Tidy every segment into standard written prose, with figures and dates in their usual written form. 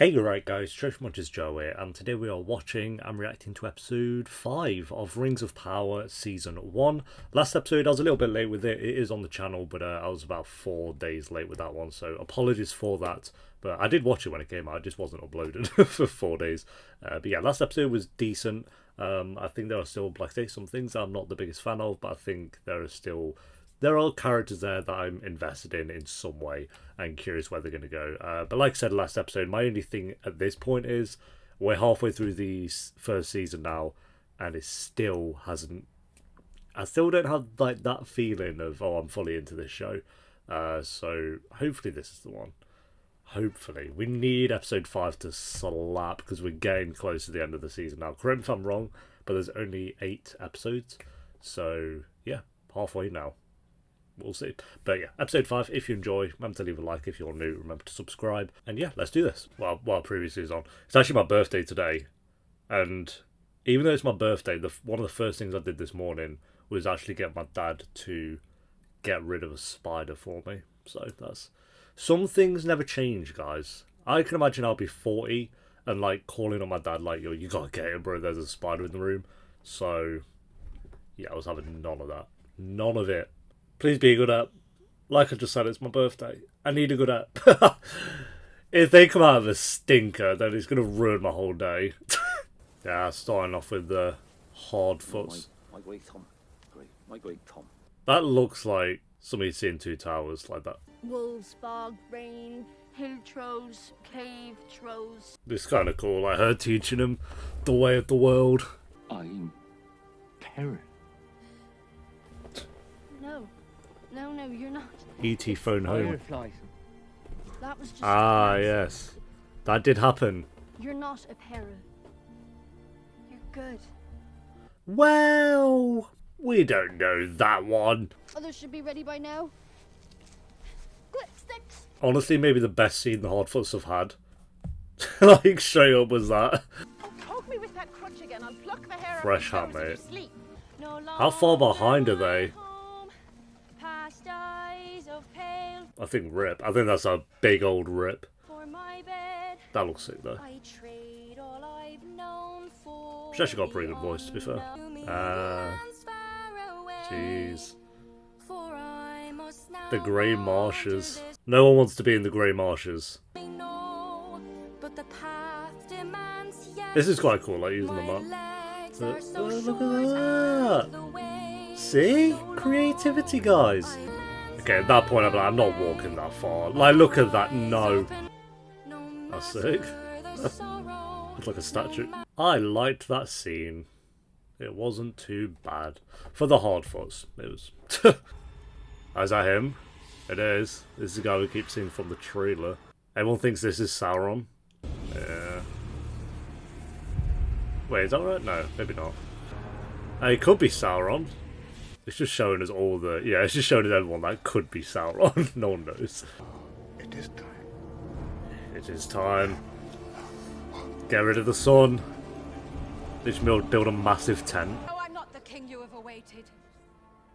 Hey, you right guys, Church Munch's Joe here, and today we are watching and reacting to episode 5 of Rings of Power Season 1. Last episode I was a little bit late with it, it is on the channel, but I was about 4 days late with that one, so apologies for that. But I did watch it when it came out, it just wasn't uploaded for 4 days. But yeah, last episode was decent. I think there are still, like I say, some things I'm not the biggest fan of, but I think there are characters there that I'm invested in some way and curious where they're going to go. But like I said last episode, my only thing at this point is we're halfway through the first season now, and it still hasn't... I still don't have like that feeling of, oh, I'm fully into this show. So hopefully this is the one. Hopefully. We need episode 5 to slap because we're getting close to the end of the season now. Correct me if I'm wrong, but there's only 8 episodes. So yeah, halfway now. We'll see. But yeah, episode 5, if you enjoy, remember to leave a like. If you're new, remember to subscribe. And yeah, let's do this. Well, while previously is on. It's actually my birthday today. And even though it's my birthday, one of the first things I did this morning was actually get my dad to get rid of a spider for me. So that's... Some things never change, guys. I can imagine I'll be 40 and like calling on my dad like, yo, you gotta get it, bro. There's a spider in the room. So yeah, I was having none of that. None of it. Please be a good app. Like I just said, it's my birthday. I need a good app. If they come out of a stinker, then it's going to ruin my whole day. Yeah, starting off with the hard foots. My great Tom. My great Tom. That looks like somebody seeing Two Towers like that. Wolves, fog, rain, hill trolls, cave trolls. This is kind of cool. Like her teaching him the way of the world. I'm Perrin. No, you're not. E.T. phone home. That was just Yes. That did happen. You're not a para. You're good. Well, we don't know that one. Others should be ready by now. Quick, sticks! Honestly, maybe the best scene the Hardfoots have had. Like, straight up was that. Poke me with that crutch again. I'll pluck the hair Fresh off hat, your mate. sleep. How far behind are they? Past eyes of pale I think Rip. I think that's a big old Rip. for my bed. That looks sick though. I trade all I've known for. She's actually got a pretty good voice, to be fair. Jeez. The Grey Marshes. No one wants to be in the Grey Marshes. This is quite cool, like using the map. Look at that! See? Creativity, guys. Okay, at that point, I'm not walking that far. Like, look at that. No. That's sick. It's like a statue. I liked that scene. It wasn't too bad. For the Hardfoots, it was... Is that him? It is. This is the guy we keep seeing from the trailer. Everyone thinks this is Sauron. Yeah. Wait, is that right? No, maybe not. It could be Sauron. It's just showing us all the... Yeah, it's just showing us everyone that could be Sauron. No one knows. It is time. It is time. Get rid of the sun. They should build a massive tent. No, I'm not the king you have awaited.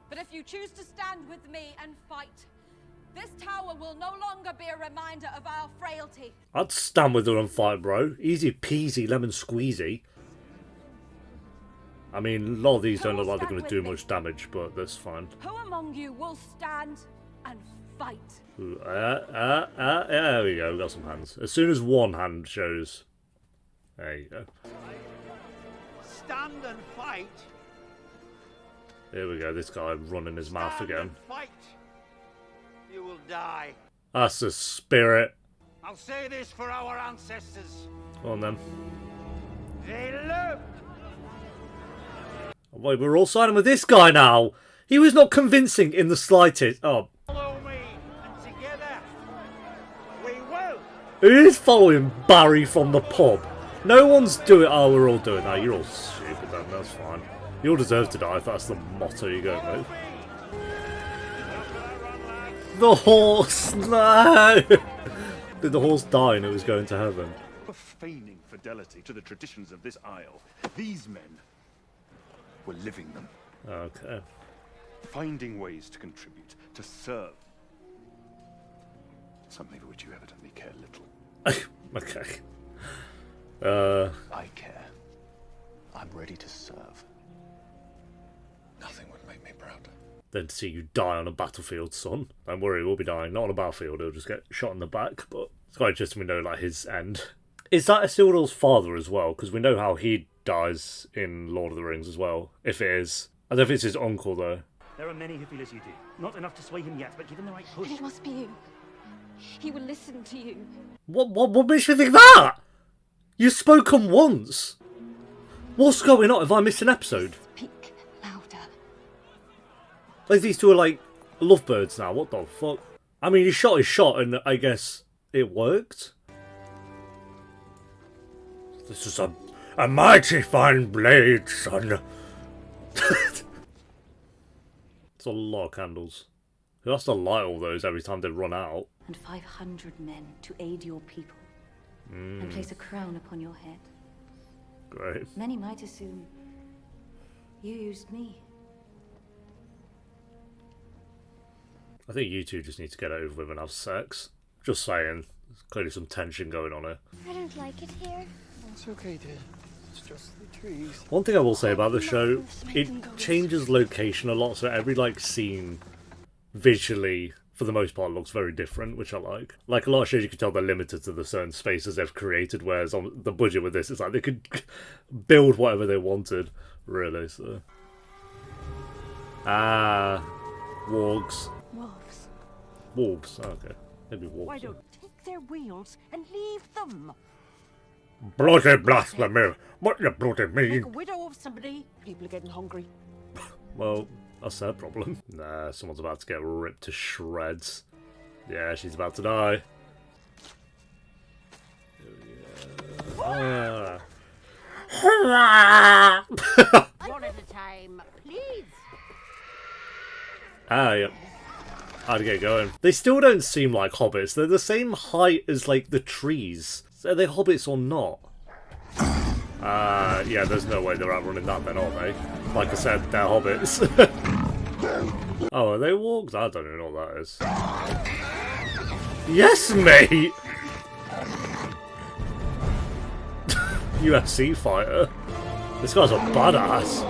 But if you choose to stand with me and fight, this tower will no longer be a reminder of our frailty. I'd stand with her and fight, bro. Easy peasy, lemon squeezy. I mean, a lot of these don't look like they're going to do much damage, but that's fine. Who among you will stand and fight? Ooh, there we go, we got some hands. As soon as one hand shows... There you go. Stand and fight. Here we go, this guy running his mouth Stand again. and fight. You will die. That's the spirit. I'll say this for our ancestors. Go on then. They lived. Wait, we're all siding with this guy now. He was not convincing in the slightest. Oh. Follow me, and together we will. Who is following Barry from the pub? No one's doing... Oh, we're all doing that. You're all stupid then, that's fine. You all deserve to die if that's the motto you go with. The horse! No! Did the horse die and it was going to heaven? For feigning fidelity to the traditions of this isle, these men were living them. Okay. Finding ways to contribute, to serve. Something for which you evidently care little. Okay. I care. I'm ready to serve. Nothing would make me prouder. Then to see you die on a battlefield, son. Don't worry, we'll be dying. Not on a battlefield, he'll just get shot in the back. But it's quite interesting we know, like, his end. Is that Isildur's father as well? Because we know how he dies in Lord of the Rings as well. If it is. I don't think it's his uncle, though. There are many who feel as you do. Not enough to sway him yet, but give him the right push. Then it must be you. He will listen to you. What makes you think that? You've spoken once. What's going on? Have I missed an episode? Speak louder. Like, these two are like lovebirds now. What the fuck? I mean, he shot his shot and I guess it worked. This is a mighty fine blade, son. It's a lot of candles. Who has to light all those every time they run out? And 500 men to aid your people, and place a crown upon your head. Great. Many might assume you used me. I think you two just need to get over with and have sex. Just saying. There's clearly some tension going on here. I don't like it here. It's okay, dear. It's just the trees. One thing I will say about the show, it changes location a lot, so every like scene visually, for the most part, looks very different, which I like. Like a lot of shows, you can tell they're limited to the certain spaces they've created, whereas on the budget with this, it's like they could build whatever they wanted, really. So, wargs, Wolves. wolves. Oh, okay, maybe wolves. Why don't take their wheels and leave them? Bloody blasphemy! What you bloody Make a mean? widow of somebody. People are getting hungry. Well, that's their problem. Nah, someone's about to get ripped to shreds. Yeah, she's about to die. Yeah. One at a time, please. Yeah. How'd get going? They still don't seem like hobbits. They're the same height as, like, the trees. So are they hobbits or not? Yeah, there's no way they're outrunning that then, are they? Like I said, they're hobbits. Oh, are they wargs? I don't even know what that is. Yes, mate! UFC fighter. This guy's a badass.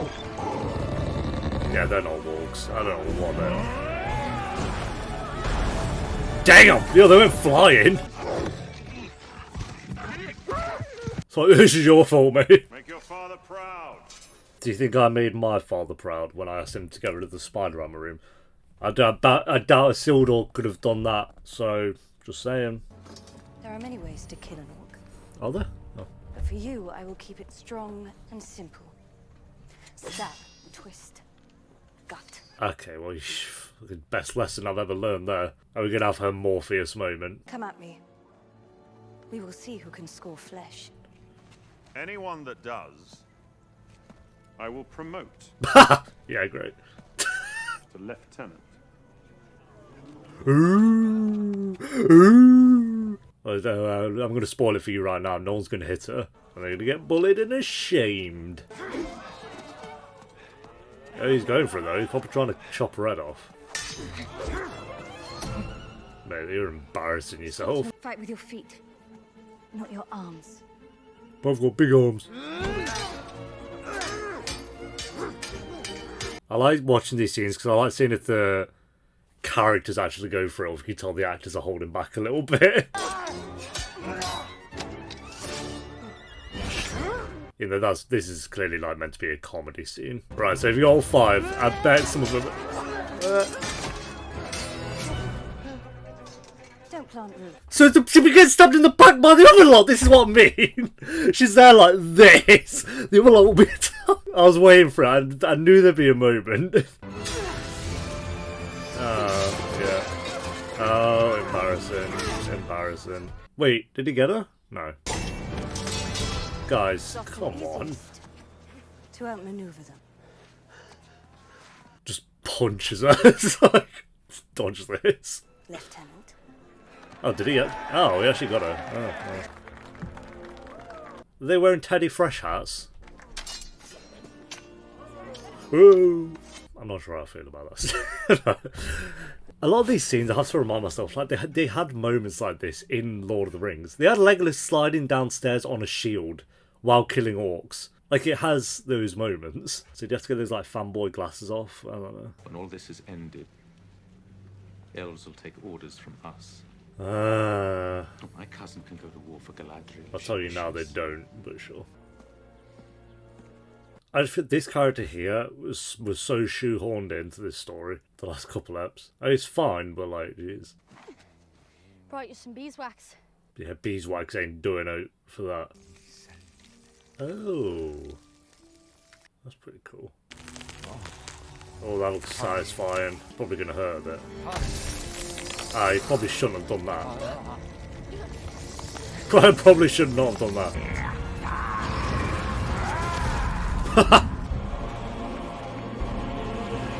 Yeah, they're not wargs. I don't know what they are. Damn! Yo, they went flying! So this is your fault, mate. Make your father proud. Do you think I made my father proud when I asked him to get rid of the spider armor room? I doubt Isildur could have done that, so just saying. There are many ways to kill an orc, Are there? Oh. but for you, I will keep it strong and simple. Stab, twist, gut. Okay, well, fucking best lesson I've ever learned there. Are we gonna have her Morpheus moment? Come at me. We will see who can score flesh. Anyone that does, I will promote Yeah, great. to lieutenant. Ooh, ooh. I'm going to spoil it for you right now. No one's going to hit her. And they're going to get bullied and ashamed. Oh, he's going for it though. He's probably trying to chop her head off. Mate, you're embarrassing yourself. Fight with your feet, not your arms. Both got big arms. I like watching these scenes because I like seeing if the characters actually go for it, or if you can tell the actors are holding back a little bit. You know, this is clearly like meant to be a comedy scene. Right, so if you got all five, I bet some of them... Don't plant roots. So she gets stabbed in the back by the other lot. This is what I mean. She's there like this. The other lot will be. I was waiting for it. I knew there'd be a moment. Oh yeah. Oh, embarrassing. Embarrassing. Wait, did he get her? No. Guys, come on. To outmaneuver them. Just punches her. It's like, dodge this. Lieutenant. Oh, did he get... Oh, he actually got her. Oh, oh. Are they wearing Teddy Fresh hats? Ooh. I'm not sure how I feel about that. A lot of these scenes, I have to remind myself, like they had moments like this in Lord of the Rings. They had Legolas sliding downstairs on a shield while killing orcs. Like, it has those moments. So you have to get those, like, fanboy glasses off. I don't know. When all this is ended, elves will take orders from us. My cousin can go to war for Galadriel. I'll tell you now they don't, but sure. I just feel this character here was so shoehorned into this story the last couple eps. I mean, it's fine, but like, jeez. Brought you some beeswax. Yeah, beeswax ain't doing out for that. Oh. That's pretty cool. Oh, that looks satisfying. Probably going to hurt a bit. Ah, you probably shouldn't have done that. I probably should not have done that.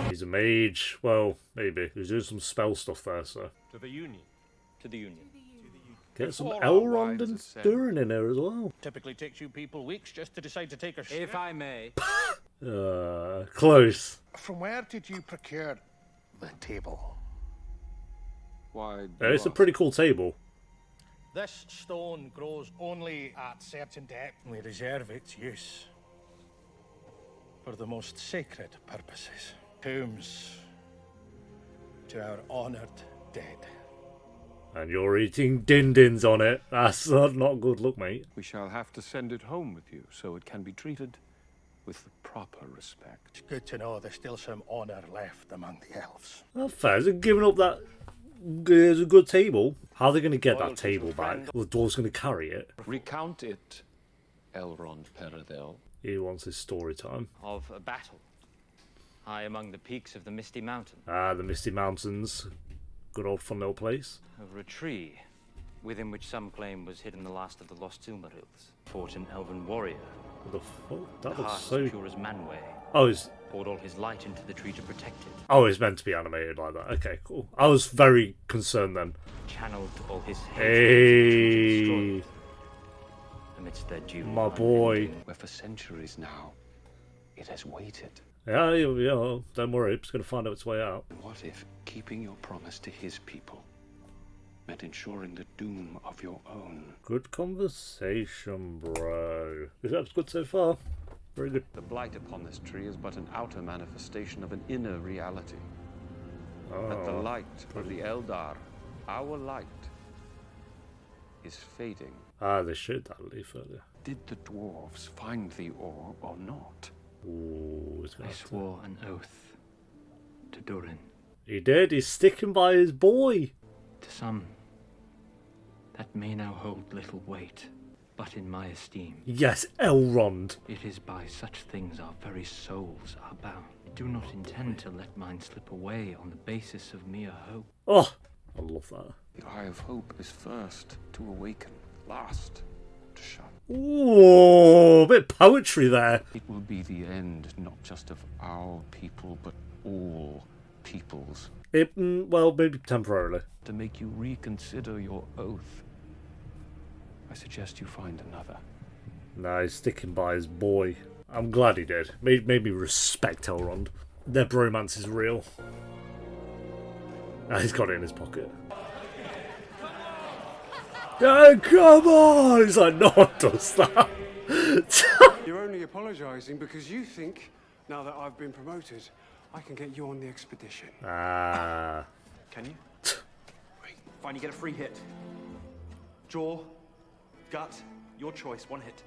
He's a mage. Well, maybe. He's doing some spell stuff there, so. To the Union. To the Union. Get some Elrond and Durin in there as well. Typically takes you people weeks just to decide to take a ship. If I may. Close. From where did you procure the table? Why? It's a pretty cool table. This stone grows only at certain depth. We reserve its use for the most sacred purposes. Tombs to our honoured dead. And you're eating din-dins on it. That's not a good look, mate. We shall have to send it home with you, so it can be treated with the proper respect. It's good to know there's still some honour left among the elves. Not fair. Is it giving up that? There's a good table. How are they going to get that table back? Well, the dwarf's going to carry it. Recount it, Elrond Peredel. He wants his story time. Of a battle, high among the peaks of the Misty Mountain. Ah, the Misty Mountains. Good old fun little place. Over a tree, within which some claim was hidden the last of the lost Silmarils. Fought an elven warrior. What the fuck? That the looks heart so... pure as Manwë. Oh, it's... Poured all his light into the tree to protect it. Oh, it's meant to be animated like that. Okay, cool. I was very concerned then. Channeled all his hey, amidst their due. My boy. Where for centuries now, it has waited. Yeah, don't worry. It's going to find out its way out. What if keeping your promise to his people meant ensuring the doom of your own? Good conversation, bro. That's good so far. Very good. The blight upon this tree is but an outer manifestation of an inner reality. But the light of the Eldar, our light, is fading. Ah, they showed that leaf earlier. Did the dwarves find the ore or not? Ooh, it's I swore an oath to Durin. He did. He's sticking by his boy. To some, that may now hold little weight, but in my esteem, yes, Elrond. It is by such things our very souls are bound. I do not intend to let mine slip away on the basis of mere hope. Oh, I love that. The eye of hope is first to awaken, last to shut. Ooh, a bit of poetry there. It will be the end, not just of our people, but all peoples. Well, maybe temporarily. To make you reconsider your oath, I suggest you find another. Nah, he's sticking by his boy. I'm glad he did. Made me respect Elrond. Their bromance is real. Ah, he's got it in his pocket. Oh, come on! He's like, no one does that. You're only apologising because you think, now that I've been promoted, I can get you on the expedition. Ah. Can you? Wait. Fine, you get a free hit. Jaw, gut, your choice, one hit.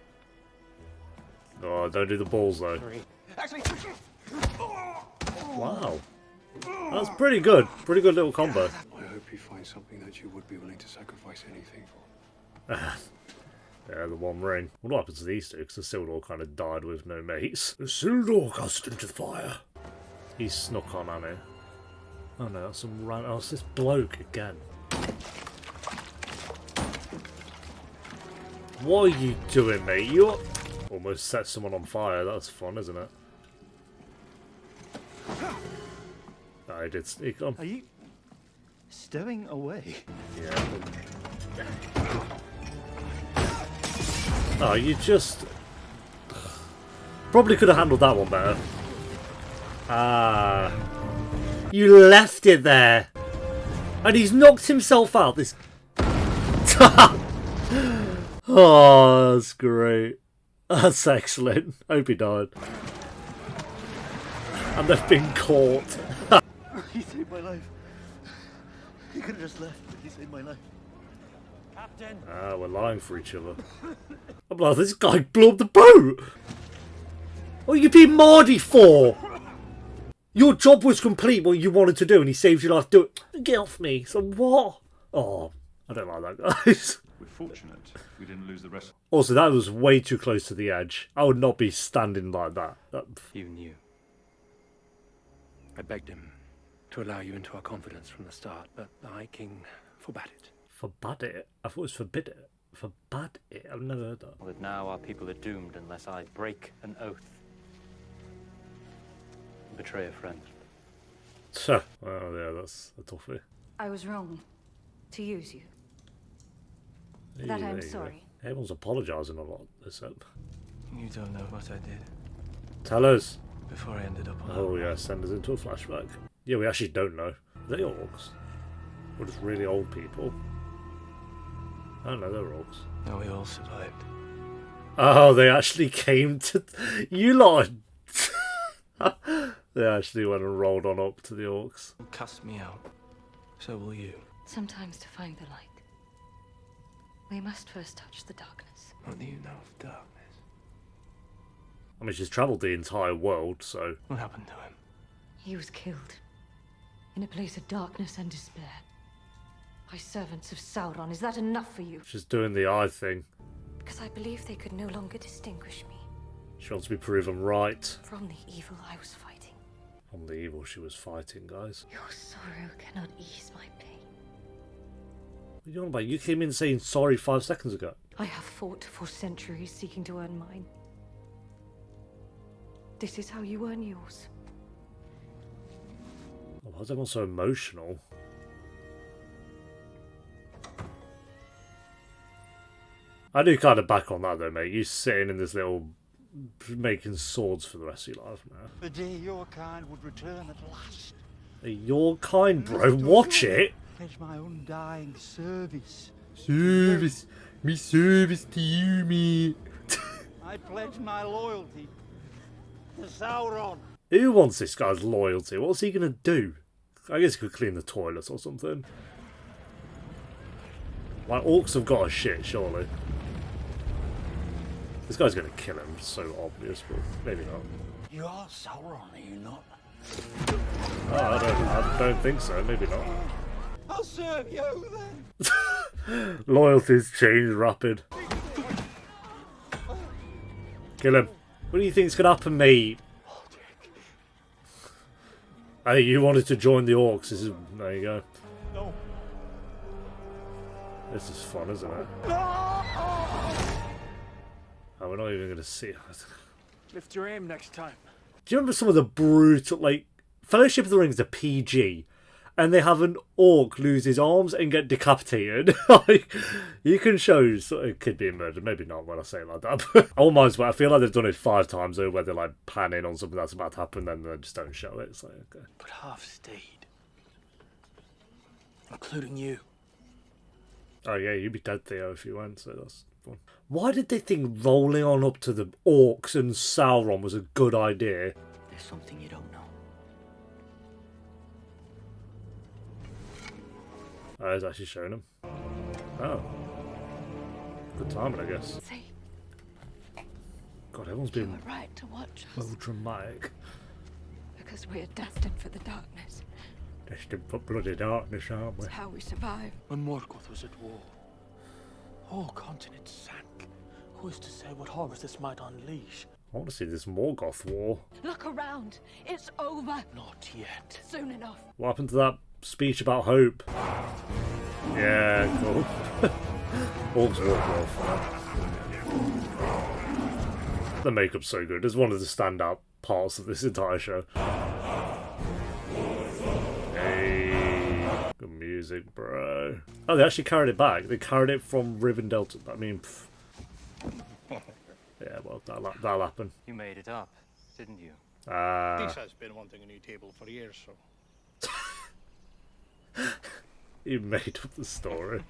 Oh, don't do the balls though. Actually, wow. That's pretty good. Pretty good little combo. I hope you find something that you would be willing to sacrifice anything for. Yeah, the One Ring. What happens to these two? Because the Sildor kind of died with no mates. The Sildor cast into the fire. He snuck on Annie. Oh no, that's some random... Oh, it's this bloke again. What are you doing, mate? You almost set someone on fire. That's fun, isn't it? I did sneak on. Are you stowing away? Yeah. Oh, you just... Probably could have handled that one better. Ah. You left it there. And he's knocked himself out. This. Oh, that's great. That's excellent. Hope he died. And they've been caught. He saved my life. He could have just left, but he saved my life. Captain! Ah, we're lying for each other. I'm like, this guy blew up the boat! What are you being Mardy for? Your job was complete, what you wanted to do, and he saved your life. Do it. Get off me. So what? Oh, I don't like that, guys. We're fortunate we didn't lose the rest. Also, that was way too close to the edge. I would not be standing like that. You knew. I begged him to allow you into our confidence from the start, but the High King forbade it. Forbade it? I thought it was forbid it. Forbade it? I've never heard that. That now our people are doomed unless I break an oath. Betray a friend. Well, yeah, that's a toughie. I was wrong to use you. For that I'm sorry. Everyone's apologising a lot this up. You don't know what I did. Tell us. Before I ended up on Oh yeah, send us into a flashback. Yeah, we actually don't know. Are they orcs? Or just really old people? I don't know, they're orcs. No, we all survived. Oh, they actually came to... You lot... They actually went and rolled on up to the orcs. Cast me out. So will you. Sometimes to find the light, we must first touch the darkness. What do you know of darkness? I mean, she's travelled the entire world, so... What happened to him? He was killed in a place of darkness and despair by servants of Sauron. Is that enough for you? She's doing the eye thing. Because I believe they could no longer distinguish me She wants to be proven right. from the evil I was fighting. From the evil she was fighting, guys. Your sorrow cannot ease my pain. What are you on about? You came in saying sorry 5 seconds ago. I have fought for centuries seeking to earn mine. This is how you earn yours. Oh, why is everyone so emotional? I do kind of back on that though, mate. You sitting in this little... making swords for the rest of your life now. The day your kind would return at last. Your kind, bro. Watch it. Pledge my undying service. Service. Me service to you, me. I pledge my loyalty to Sauron. Who wants this guy's loyalty? What's he gonna do? I guess he could clean the toilets or something. Like, orcs have got a shit, surely. This guy's gonna kill him, so obvious, but maybe not. You are Sauron, are you not? Oh, I don't think so, maybe not. I'll serve you then. Loyalties change rapid. Kill him. What do you think's gonna happen, mate? Hey, you wanted to join the orcs. There you go. No. This is fun, isn't it? Oh, we're not even gonna see it. Lift your aim next time. Do you remember some of the brutal, like, Fellowship of the Ring is a PG, and they have an orc lose his arms and get decapitated? Like, you can show a kid being murdered. Maybe not when I say it like that, but I won't mind, but I feel like they've done it 5 times though, where they're like panning on something that's about to happen, then they just don't show it. It's like, okay. But half stayed. Including you. Oh yeah, you'd be dead, Theo, if you went, so that's fun. Why did they think rolling on up to the orcs and Sauron was a good idea? There's something you don't know. Oh, it's actually showing him. Oh. Good timing, I guess. See, God, everyone's you been were right to watch us. well dramatic. Because we're destined for the darkness. Destined for bloody darkness, aren't we? It's how we survive. When Morgoth was at war, whole continents sank. Who is to say what horrors this might unleash? I want to see this Morgoth war. Look around. It's over. Not yet. Soon enough. What happened to that speech about hope? Yeah, cool. Orcs walk well for that. The makeup's so good. It's one of the standout parts of this entire show. Hey, good music, bro. Oh, they actually carried it back. They carried it from Rivendell to... I mean... Yeah, well, that'll happen. You made it up, didn't you? This has been wanting a new table for years, so... He made up the story.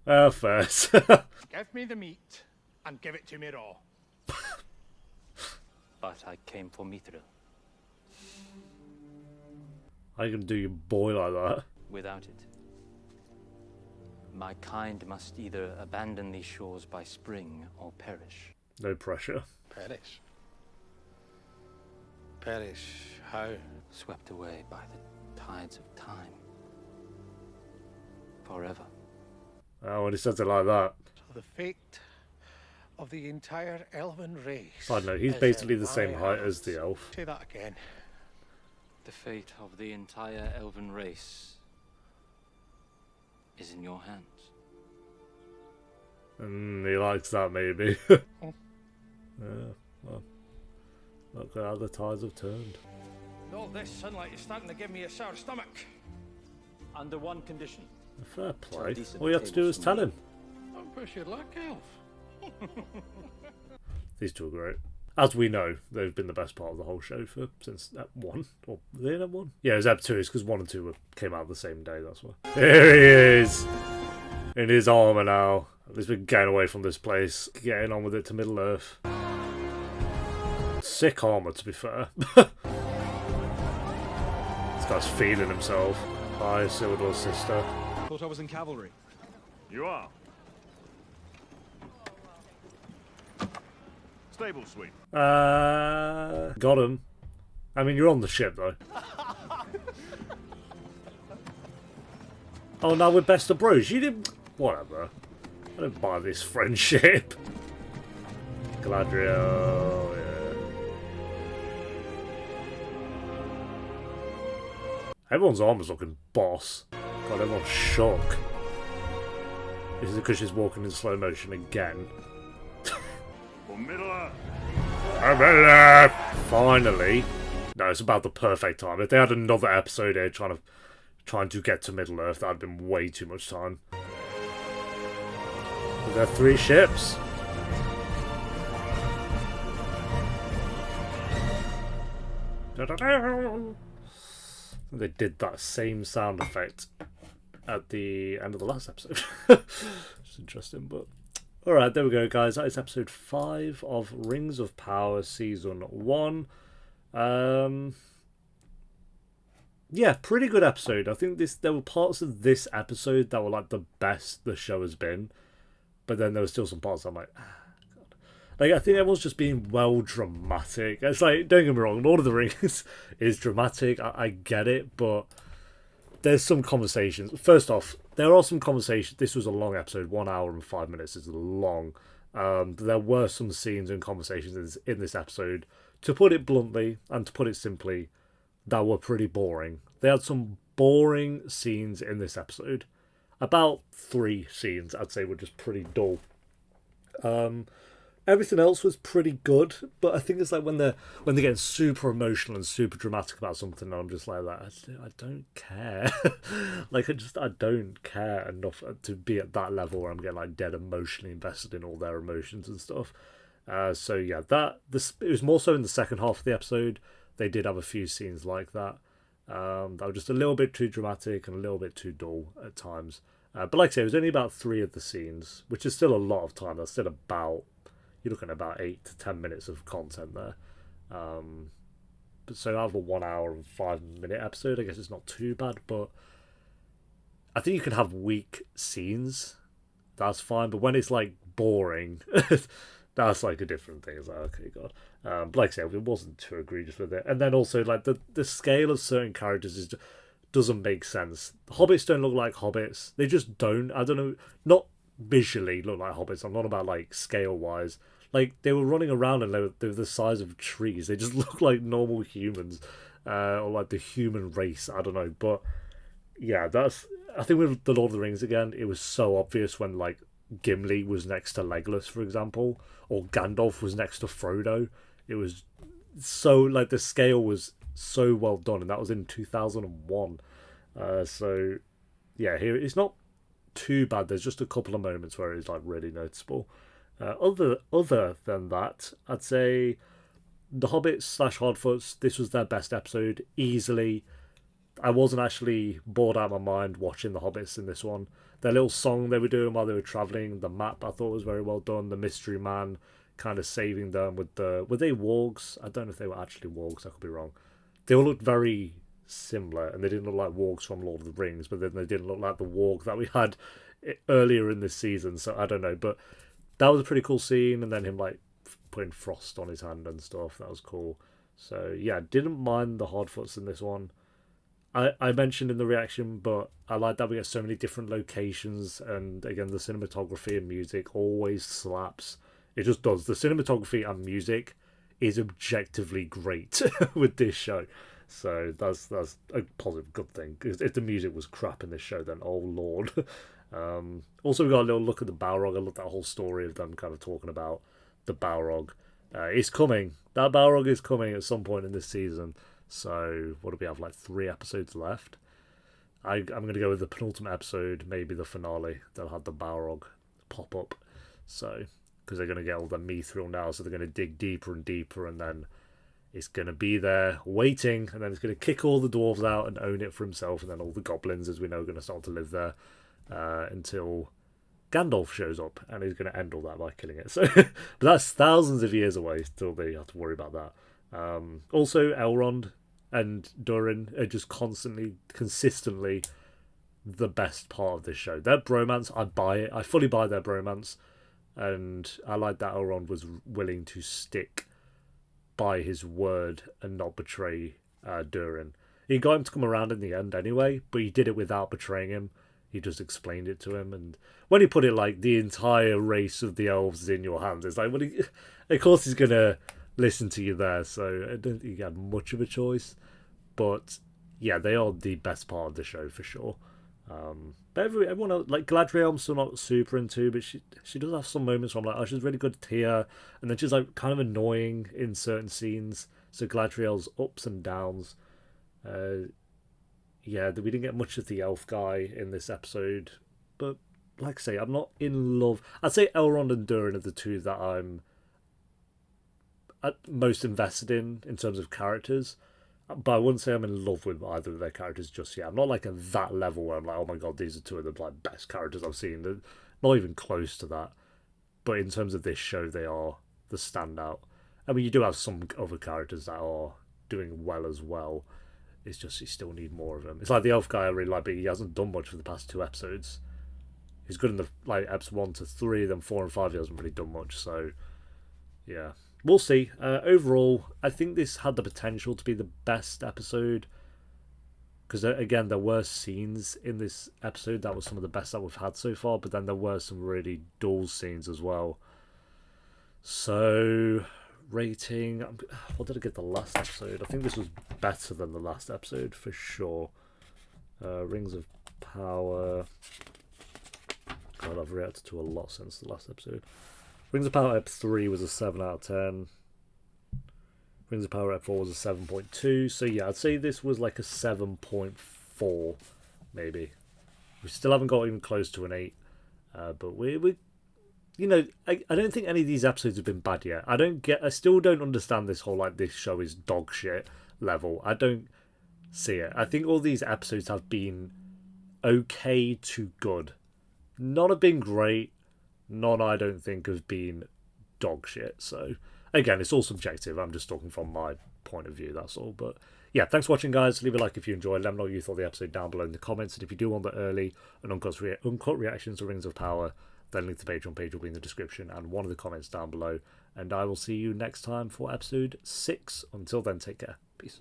First. Give me the meat and give it to me raw. But I came for Mithril. How you gonna do your boy like that? Without it, my kind must either abandon these shores by spring or perish. No pressure. Perish? Perish how? Swept away by the tides of time. Forever. Oh, when he says it like that. So the fate of the entire elven race. Side note, he's basically the same height as the elf. Say that again. The fate of the entire elven race is in your hands. He likes that, maybe. Yeah, well, look how the tides have turned. All this sunlight is starting to give me a sour stomach. Under one condition. Fair play. All you have to do is tell him. Don't push your luck, Elf. These two are great. As we know, they've been the best part of the whole show since Ep 1. Or were they in Ep 1? Yeah, it was Ep 2, because 1 and 2 came out the same day, that's why. Here he is! In his armour now. At least we're getting away from this place. Getting on with it to Middle-earth. Sick armour, to be fair. This guy's feeling himself. Hi, Isildur's sister. Thought I was in cavalry. You are. Stable sweep. Got him. I mean, you're on the ship, though. Oh, now we're best of bros. You didn't... Whatever. I don't buy this friendship. Galadriel, yeah. Everyone's armor's looking boss. God, everyone's shook. Is it because she's walking in slow motion again? For Middle-earth. Finally. No, it's about the perfect time. If they had another episode here trying to get to Middle-earth, that'd been way too much time. But there are 3 ships. They did that same sound effect at the end of the last episode. It's interesting, but... Alright, there we go, guys. That is episode 5 of Rings of Power Season 1. Yeah, pretty good episode. I think there were parts of this episode that were like the best the show has been. But then there were still some parts I'm like, God. Like, I think everyone's just being well dramatic. It's like, don't get me wrong, Lord of the Rings is dramatic. I get it, but there's some conversations. First off, there are some conversations. This was a long episode. 1 hour and 5 minutes is long. There were some scenes and conversations in this episode, to put it bluntly and to put it simply, that were pretty boring. They had some boring scenes in this episode. About 3 scenes, I'd say, were just pretty dull. Everything else was pretty good, but I think it's like when they're getting super emotional and super dramatic about something, I'm just like that. I don't care. Like, I don't care enough to be at that level where I'm getting like dead emotionally invested in all their emotions and stuff. So yeah, it was more so in the second half of the episode. They did have a few scenes like that. That were just a little bit too dramatic and a little bit too dull at times. But like I say, it was only about 3 of the scenes, which is still a lot of time. That's still about... You're looking at about 8 to 10 minutes of content there. But so out of a 1 hour and 5 minute episode, I guess it's not too bad, but I think you can have weak scenes. That's fine. But when it's like boring, that's like a different thing. It's like, okay, God. But like I said, it wasn't too egregious with it. And then also like the scale of certain characters doesn't make sense. Hobbits don't look like hobbits. They just don't. I don't know. Not visually look like hobbits. I'm not about like scale wise. Like, they were running around and they were the size of trees. They just look like normal humans, or like the human race. I don't know, but yeah, I think with the Lord of the Rings again, it was so obvious when like Gimli was next to Legolas, for example, or Gandalf was next to Frodo. It was so like the scale was so well done, and that was in 2001. So yeah, here it's not too bad. There's just a couple of moments where it's like really noticeable. Other than that, I'd say the Hobbits / Hardfoots, this was their best episode easily. I wasn't actually bored out of my mind watching the Hobbits in this one. Their little song they were doing while they were travelling, the map I thought was very well done. The mystery man kind of saving them with the... Were they wargs? I don't know if they were actually wargs, I could be wrong. They all looked very similar, and they didn't look like wargs from Lord of the Rings, but then they didn't look like the warg that we had earlier in this season, so I don't know. But that was a pretty cool scene, and then him like putting frost on his hand and stuff, that was cool. So yeah, didn't mind the Hardfoots in this one. I mentioned in the reaction, but I like that we get so many different locations, and again, the cinematography and music always slaps. It just does. The cinematography and music is objectively great with this show. So that's a positive, good thing. Because if the music was crap in this show, then oh lord. Also, we got a little look at the Balrog. I love that whole story of them kind of talking about the Balrog. It's coming. That Balrog is coming at some point in this season. So, what do we have, like 3 episodes left? I'm going to go with the penultimate episode, maybe the finale. They'll have the Balrog pop up. So, because they're going to get all the mithril now, so they're going to dig deeper and deeper, and then it's going to be there waiting, and then it's going to kick all the dwarves out and own it for himself, and then all the goblins, as we know, are going to start to live there until Gandalf shows up, and he's going to end all that by killing it. So, but that's thousands of years away, still they have to worry about that. Also, Elrond and Durin are just consistently the best part of this show. Their bromance, I buy it. I fully buy their bromance. And I like that Elrond was willing to stick by his word and not betray Durin. He got him to come around in the end anyway, but he did it without betraying him. He just explained it to him. And when he put it like, the entire race of the elves is in your hands, it's like, well, of course he's going to listen to you there, so I don't think you had much of a choice. But yeah, they are the best part of the show for sure. But everyone else, like Galadriel, I'm still not super into, but she does have some moments where I'm like, oh, she's really good here, and then she's like kind of annoying in certain scenes. So Galadriel's ups and downs. Yeah, we didn't get much of the elf guy in this episode, but like I say, I'm not in love. I'd say Elrond and Durin are the two that I'm most invested in terms of characters, but I wouldn't say I'm in love with either of their characters just yet. I'm not like at that level where I'm like, oh my god, these are two of the like best characters I've seen. They're not even close to that. But in terms of this show, they are the standout. I mean, you do have some other characters that are doing well as well. It's just you still need more of them. It's like the elf guy I really like, but he hasn't done much for the past 2 episodes. He's good in the like episodes 1 to 3, then 4 and 5 he hasn't really done much. So yeah. We'll see. Overall, I think this had the potential to be the best episode. Because, again, there were scenes in this episode that were some of the best that we've had so far. But then there were some really dull scenes as well. So, rating... What did I get the last episode? I think this was better than the last episode, for sure. Rings of Power... God, I've reacted to a lot since the last episode. Rings of Power Ep 3 was a 7 out of 10. Rings of Power Ep 4 was a 7.2. So yeah, I'd say this was like a 7.4, maybe. We still haven't got even close to an 8. But we you know, I don't think any of these episodes have been bad yet. I still don't understand this whole like this show is dog shit level. I don't see it. I think all these episodes have been okay to good. None have been great. None, I don't think, have been dog shit. So, again, it's all subjective. I'm just talking from my point of view, that's all. But, yeah, thanks for watching, guys. Leave a like if you enjoyed. Let me know what you thought of the episode down below in the comments. And if you do want the early and uncut reactions to Rings of Power, then link to the Patreon page will be in the description and one of the comments down below. And I will see you next time for episode 6. Until then, take care. Peace.